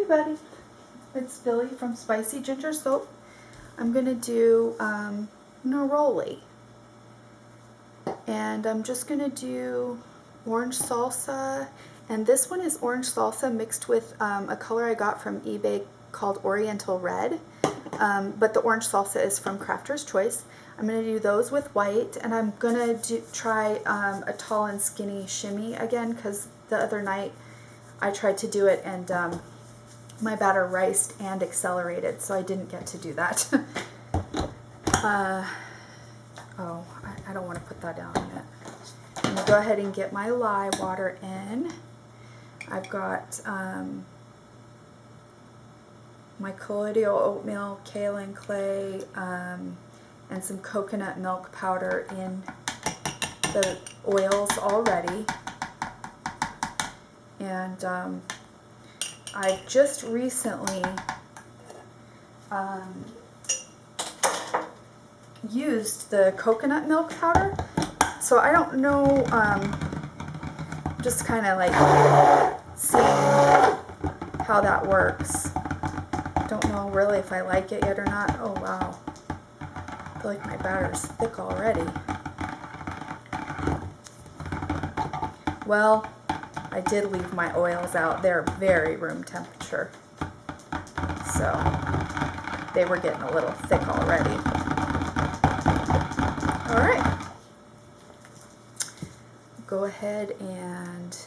everybody, it's Billy from Spicy Ginger Soap. I'm going to do neroli, and I'm just going to do orange salsa, and this one is orange salsa mixed with a color I got from eBay called Oriental Red, but the orange salsa is from Crafter's Choice. I'm going to do those with white, and I'm going to try a Tall and Skinny Shimmy again, because the other night I tried to do it and my batter riced and accelerated, so I didn't get to do that. I don't want to put that down yet. I'm going to go ahead and get my lye water in. I've got my colloidal oatmeal, kaolin clay, and some coconut milk powder in the oils already. And I just recently used the coconut milk powder, so I don't know, just kind of like seeing how that works. Don't know really if I like it yet or not. Oh wow, I feel like my batter's thick already. Well, I did leave my oils out. They're very room temperature, so they were getting a little thick already. All right, go ahead and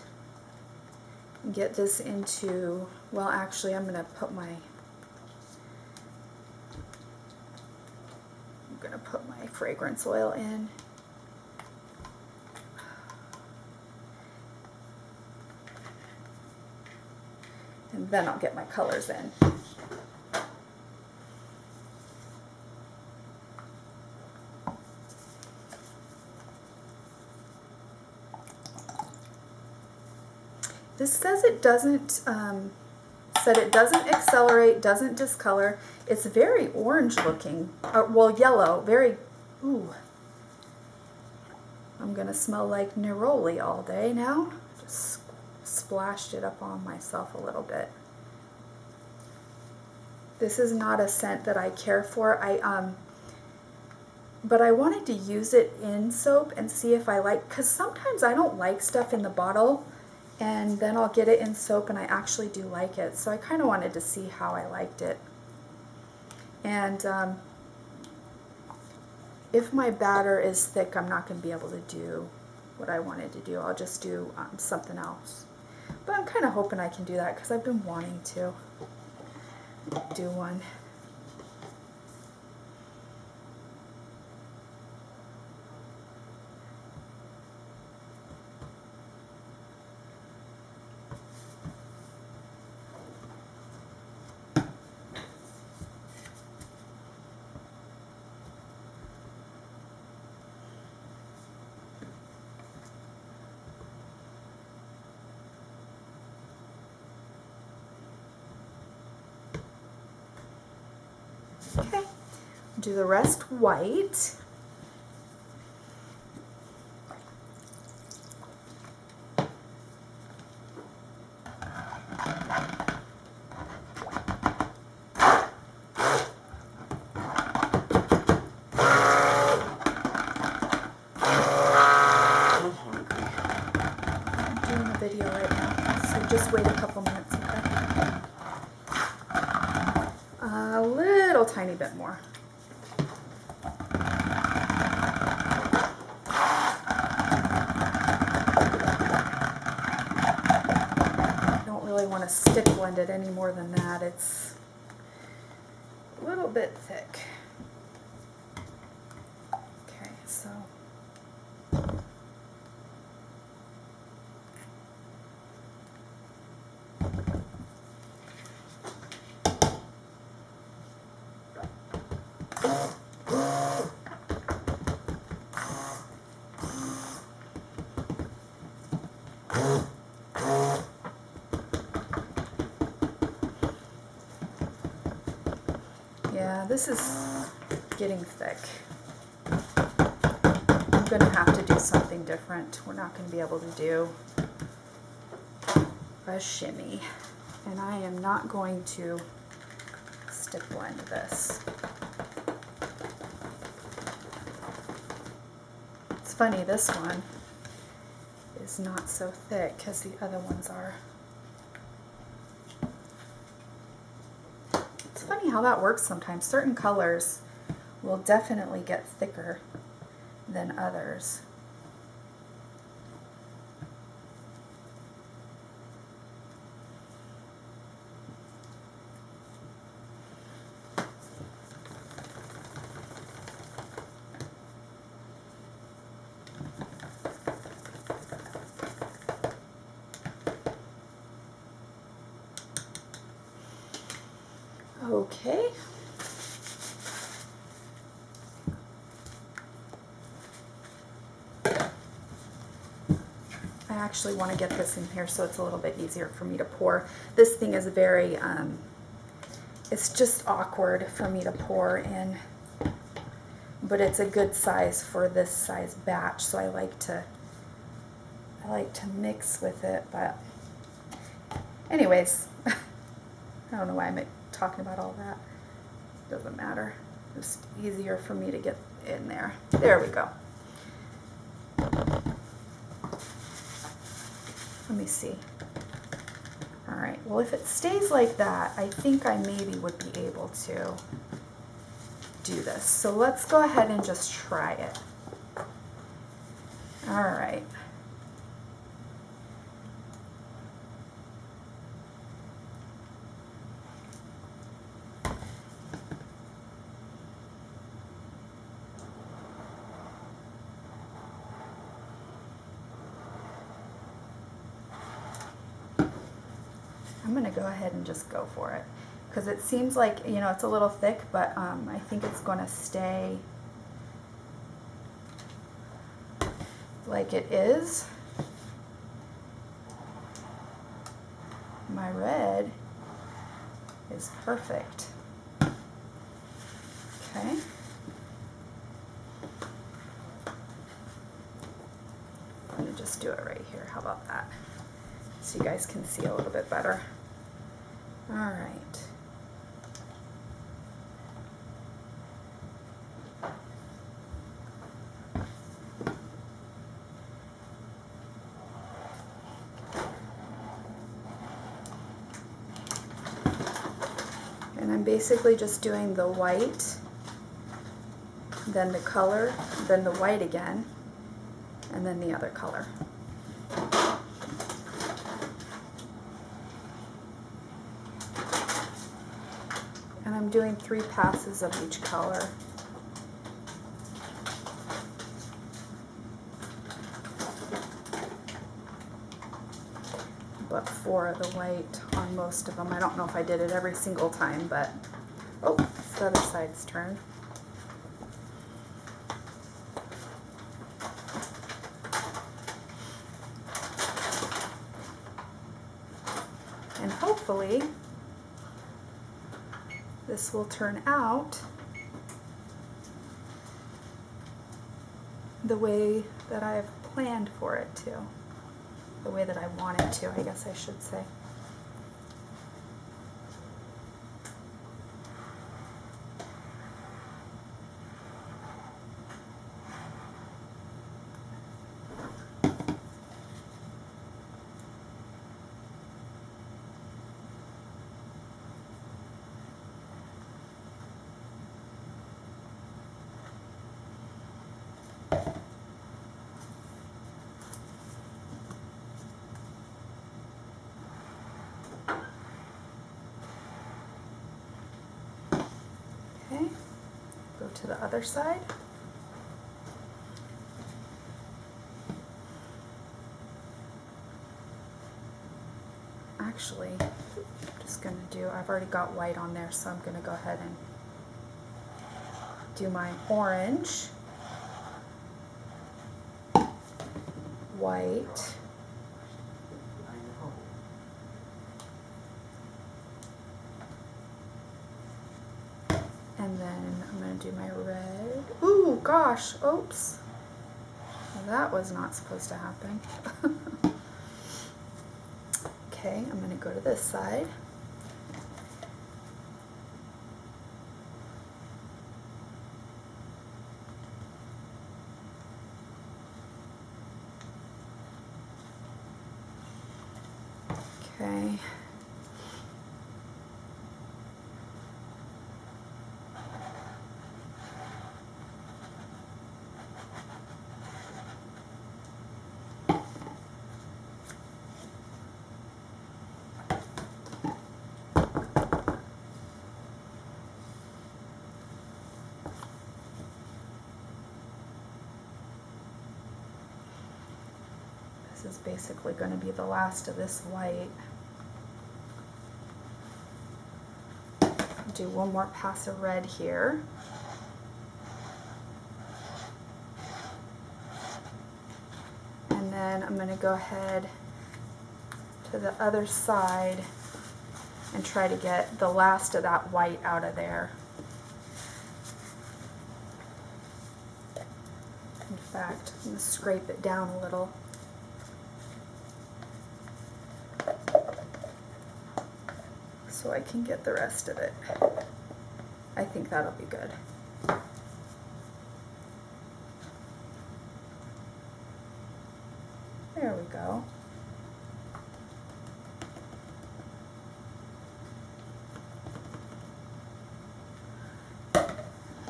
get this into, well, actually I'm going to put my fragrance oil in. And then I'll get my colors in. This says it doesn't, accelerate, doesn't discolor. It's very orange looking, well, yellow, very, ooh. I'm gonna smell like neroli all day now. Just splashed it up on myself a little bit. This is not a scent that I care for. But I wanted to use it in soap and see if I like, because sometimes I don't like stuff in the bottle, and then I'll get it in soap and I actually do like it. So I kind of wanted to see how I liked it. And if my batter is thick, I'm not going to be able to do what I wanted to do. I'll just do something else. But I'm kind of hoping I can do that because I've been wanting to do one. Okay, do the rest white. I'm doing a video right now, so just wait a couple minutes, okay? A little tiny bit more. I don't really want to stick blend it any more than that. It's a little bit thick. Okay, so yeah, this is getting thick. I'm going to have to do something different. We're not going to be able to do a shimmy. And I am not going to stick blend this. It's funny, this one is not so thick as the other ones are. It's funny how that works sometimes. Certain colors will definitely get thicker than others. Okay. I actually want to get this in here so it's a little bit easier for me to pour. This thing is very, it's just awkward for me to pour in, but it's a good size for this size batch, so I like to mix with it. But anyways, I don't know why I'm talking about all that. Doesn't matter. Just easier for me to get in there. There we go. Let me see. All right, well, if it stays like that, I think I maybe would be able to do this. So let's go ahead and just try it. All right. I'm going to go ahead and just go for it because it seems like, you know, it's a little thick, but I think it's going to stay like it is. My red is perfect. Okay. I'm going to just do it right here. How about that? So you guys can see a little bit better. All right. And I'm basically just doing the white, then the color, then the white again, and then the other color. And I'm doing 3 passes of each color. But 4 of the white on most of them. I don't know if I did it every single time, but oh, it's the other side's turn. And hopefully this will turn out the way that I've planned for it to. The way that I want it to, I guess I should say. Okay, go to the other side. Actually, I'm just going to do, I've already got white on there, so I'm going to go ahead and do my orange, white, and then I'm going to do my red. Ooh, gosh, oops. Well, that was not supposed to happen. Okay, I'm going to go to this side. Okay. This is basically going to be the last of this white. Do one more pass of red here. And then I'm going to go ahead to the other side and try to get the last of that white out of there. In fact, I'm going to scrape it down a little. So I can get the rest of it. I think that'll be good. There we go.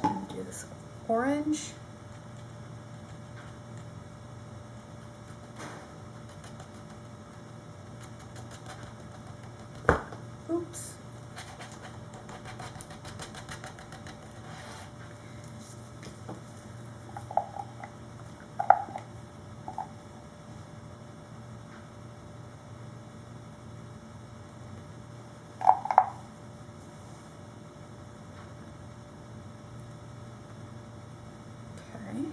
And do this orange. Oops. Okay.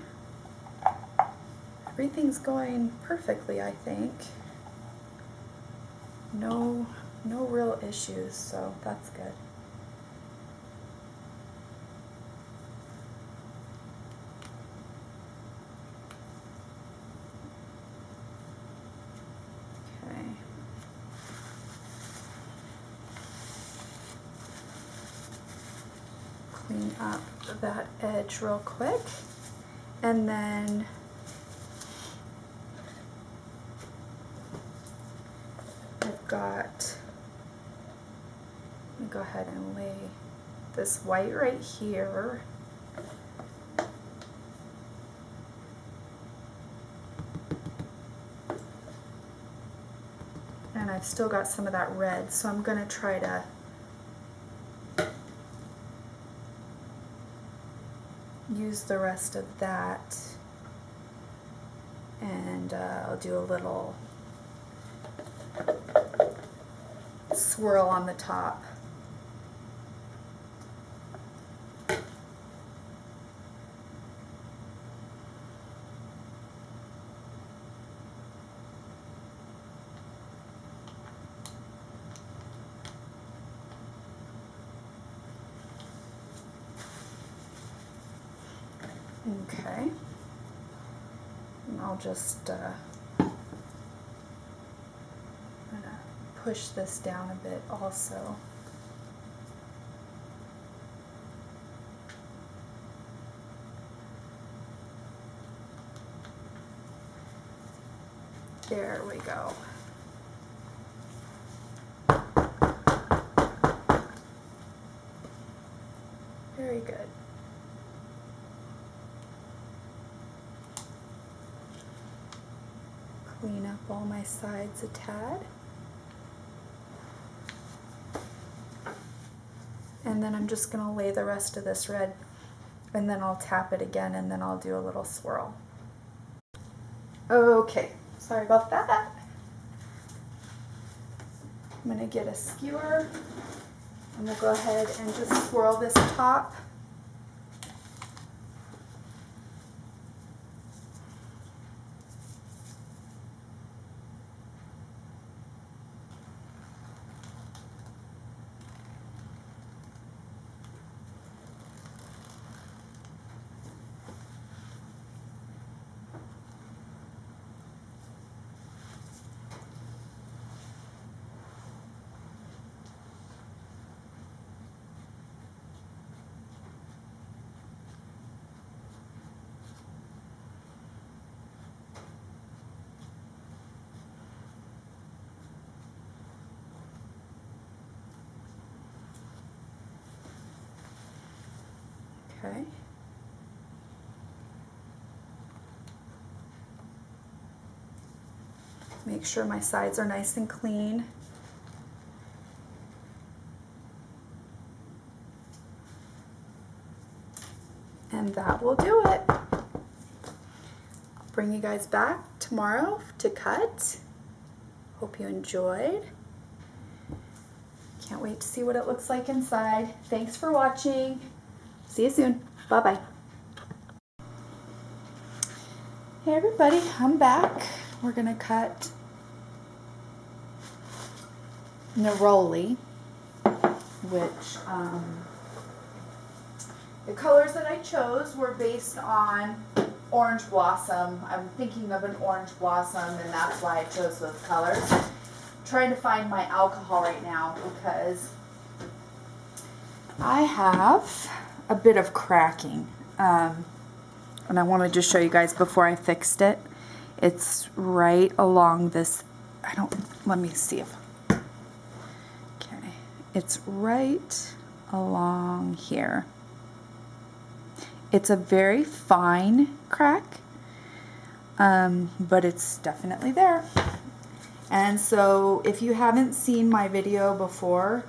Everything's going perfectly, I think. No real issues, so that's good. Okay. Clean up that edge real quick, and then I've got, let me go ahead and lay this white right here. And I've still got some of that red, so I'm going to try to use the rest of that, and I'll do a little swirl on the top. Okay, and I'll just push this down a bit also. There we go. Very good. Clean up all my sides a tad. And then I'm just going to lay the rest of this red, and then I'll tap it again, and then I'll do a little swirl. Okay, sorry about that. I'm going to get a skewer, and we'll go ahead and just swirl this top. Okay. Make sure my sides are nice and clean. And that will do it. I'll bring you guys back tomorrow to cut. Hope you enjoyed. Can't wait to see what it looks like inside. Thanks for watching. See you soon. Bye-bye. Hey everybody, I'm back. We're gonna cut Neroli, which the colors that I chose were based on orange blossom. I'm thinking of an orange blossom, and that's why I chose those colors. I'm trying to find my alcohol right now because I have a bit of cracking. And I want to just show you guys before I fixed it. It's right along this, let me see if, okay. It's right along here. It's a very fine crack, but it's definitely there. And so if you haven't seen my video before,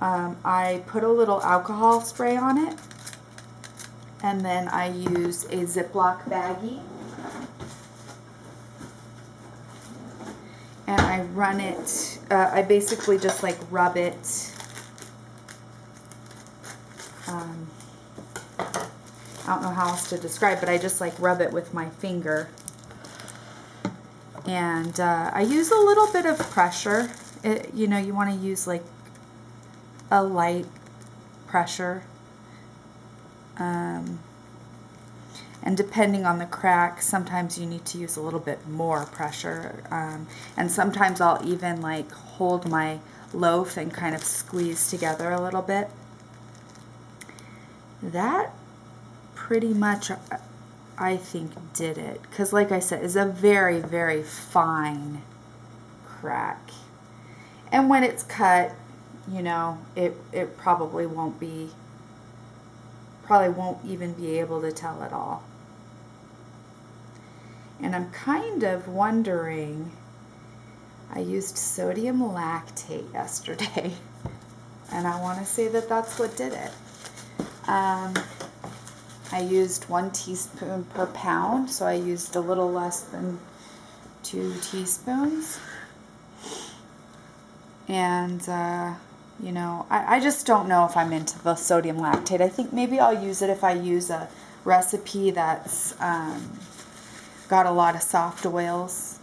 I put a little alcohol spray on it, and then I use a Ziploc baggie, and I run it, I basically just like rub it, I don't know how else to describe, but I just like rub it with my finger. And I use a little bit of pressure. You know, you want to use like a light pressure. And depending on the crack, sometimes you need to use a little bit more pressure. And sometimes I'll even like hold my loaf and kind of squeeze together a little bit. That pretty much, I think, did it. Because like I said, it's a very, very fine crack. And when it's cut, you know, it probably won't even be able to tell at all. And I'm kind of wondering, I used sodium lactate yesterday, and I want to say that that's what did it. I used 1 teaspoon per pound, so I used a little less than 2 teaspoons. And, you know, I just don't know if I'm into the sodium lactate. I think maybe I'll use it if I use a recipe that's got a lot of soft oils.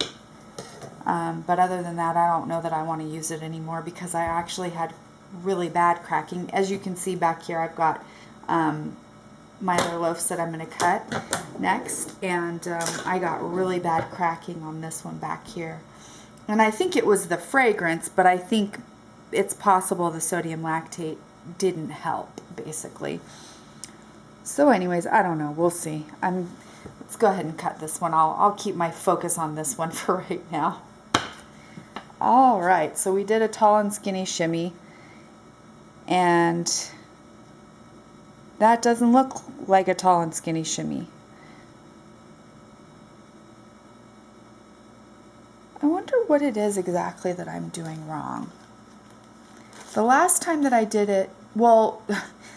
But other than that, I don't know that I want to use it anymore because I actually had really bad cracking. As you can see back here, I've got my other loaves that I'm going to cut next, and I got really bad cracking on this one back here. And I think it was the fragrance, but I think it's possible the sodium lactate didn't help, basically. So anyways, I don't know. We'll see. Let's go ahead and cut this one. I'll keep my focus on this one for right now. All right, so we did a tall and skinny shimmy, and that doesn't look like a tall and skinny shimmy. I wonder what it is exactly that I'm doing wrong. The last time that I did it, well,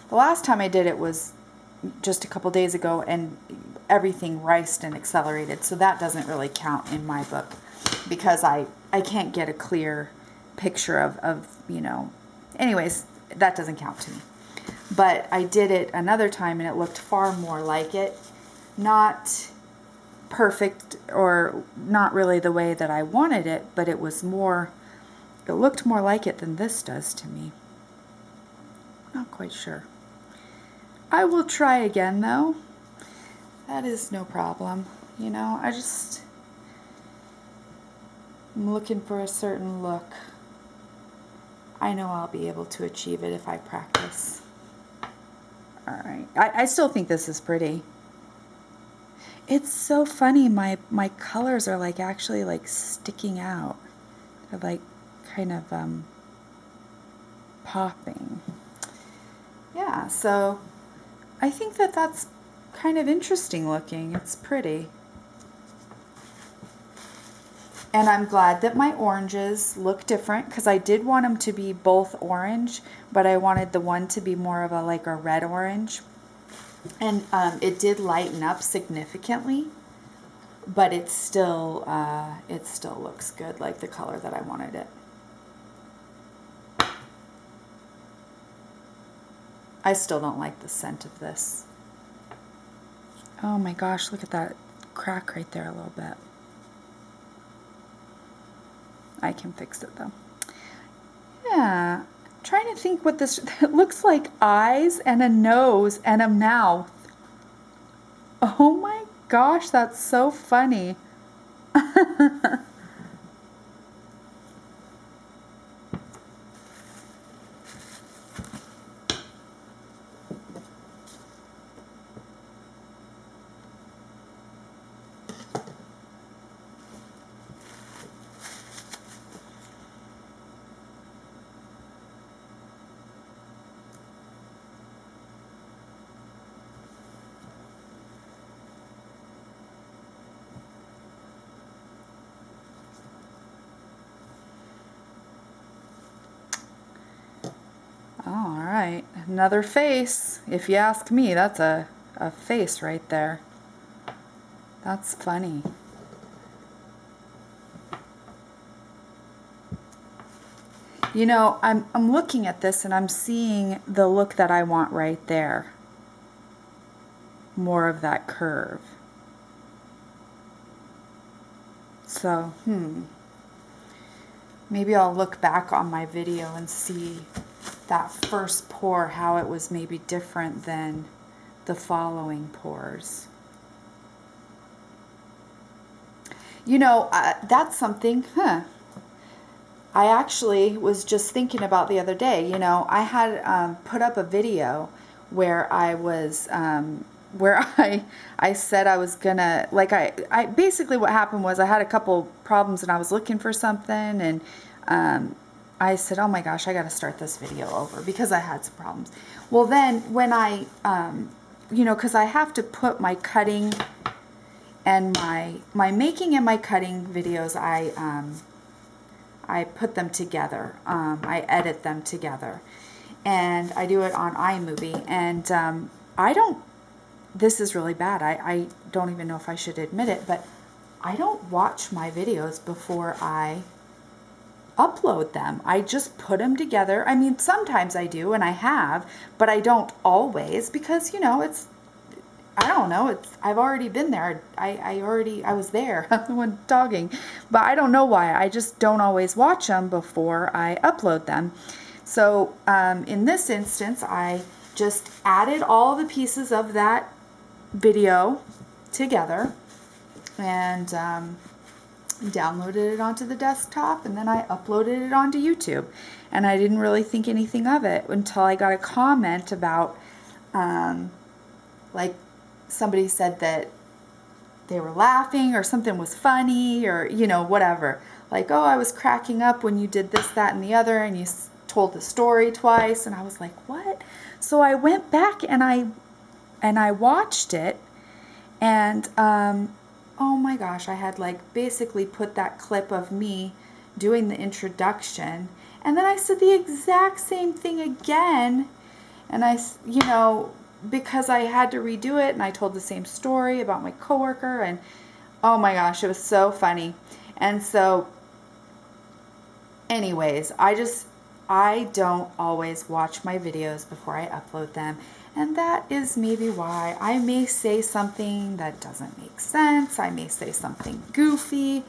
the last time I did it was just a couple days ago, and everything riced and accelerated, so that doesn't really count in my book because I can't get a clear picture of, you know, anyways, that doesn't count to me. But I did it another time and it looked far more like it. Not perfect, or not really the way that I wanted it, but it was more, it looked more like it than this does to me. Not quite sure. I will try again though. That is no problem. You know, I'm looking for a certain look. I know I'll be able to achieve it if I practice. Alright, I still think this is pretty. It's so funny, my colors are like actually like sticking out. They're like kind of popping. Yeah, so I think that that's kind of interesting looking. It's pretty. And I'm glad that my oranges look different because I did want them to be both orange, but I wanted the one to be more of a like a red orange. And it did lighten up significantly, but it still looks good, like the color that I wanted it. I still don't like the scent of this. Oh my gosh, look at that crack right there a little bit. I can fix it though. Yeah, I'm trying to think what this, it looks like eyes and a nose and a mouth. Oh my gosh, that's so funny. All right, another face. If you ask me, that's a face right there. That's funny. You know, I'm looking at this and I'm seeing the look that I want right there. More of that curve. So, maybe I'll look back on my video and see that first pour, how it was maybe different than the following pours. You know, that's something, I actually was just thinking about the other day. You know, I had put up a video where I was, where I said I was gonna, like I basically what happened was I had a couple problems and I was looking for something, and I said, oh my gosh, I got to start this video over because I had some problems. Well, then when I, you know, because I have to put my cutting and my making and my cutting videos, I put them together. I edit them together, and I do it on iMovie. And I don't, this is really bad. I don't even know if I should admit it, but I don't watch my videos before I upload them. I just put them together. I mean, sometimes I do, and I have, but I don't always, because, you know, it's, I don't know, it's, I've already been there. I was there. I'm the one talking, but I don't know why. I just don't always watch them before I upload them. So in this instance, I just added all the pieces of that video together and downloaded it onto the desktop, and then I uploaded it onto YouTube. And I didn't really think anything of it until I got a comment about, like, somebody said that they were laughing or something was funny, or, you know, whatever. Like, oh, I was cracking up when you did this, that, and the other, and you told the story twice. And I was like, what? So I went back and I watched it, and oh my gosh, I had like basically put that clip of me doing the introduction, and then I said the exact same thing again, and I, you know, because I had to redo it, and I told the same story about my coworker, and oh my gosh, it was so funny. And so anyways, I don't always watch my videos before I upload them. And that is maybe why I may say something that doesn't make sense. I may say something goofy.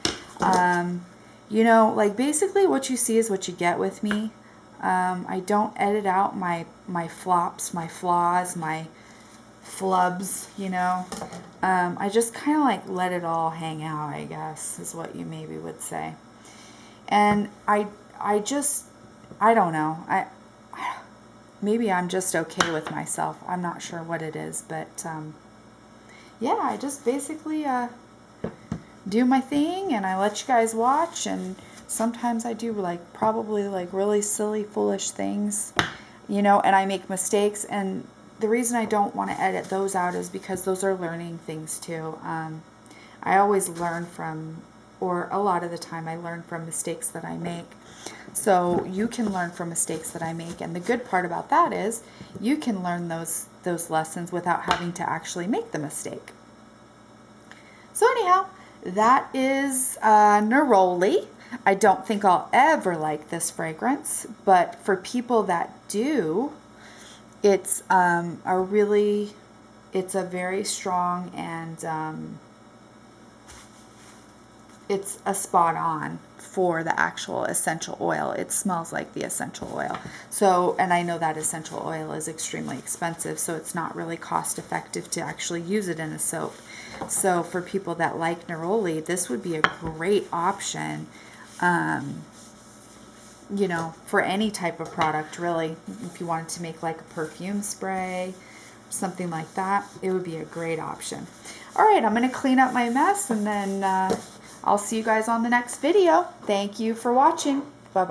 You know, like basically what you see is what you get with me. I don't edit out my flops, my flaws, my flubs, you know. I just kind of like let it all hang out, I guess, is what you maybe would say. And I don't know. Maybe I'm just okay with myself. I'm not sure what it is, but yeah, I just basically do my thing, and I let you guys watch. And sometimes I do probably really silly, foolish things, you know, and I make mistakes. And the reason I don't want to edit those out is because those are learning things too. I always learn from, or a lot of the time I learn from mistakes that I make. So you can learn from mistakes that I make, and the good part about that is you can learn those lessons without having to actually make the mistake. So anyhow, that is Neroli. I don't think I'll ever like this fragrance, but for people that do, it's it's a very strong, and it's a spot on for the actual essential oil. It smells like the essential oil. So, and I know that essential oil is extremely expensive, so it's not really cost effective to actually use it in a soap. So for people that like Neroli, this would be a great option, you know, for any type of product, really. If you wanted to make like a perfume spray, something like that, it would be a great option. All right, I'm going to clean up my mess, and then I'll see you guys on the next video. Thank you for watching.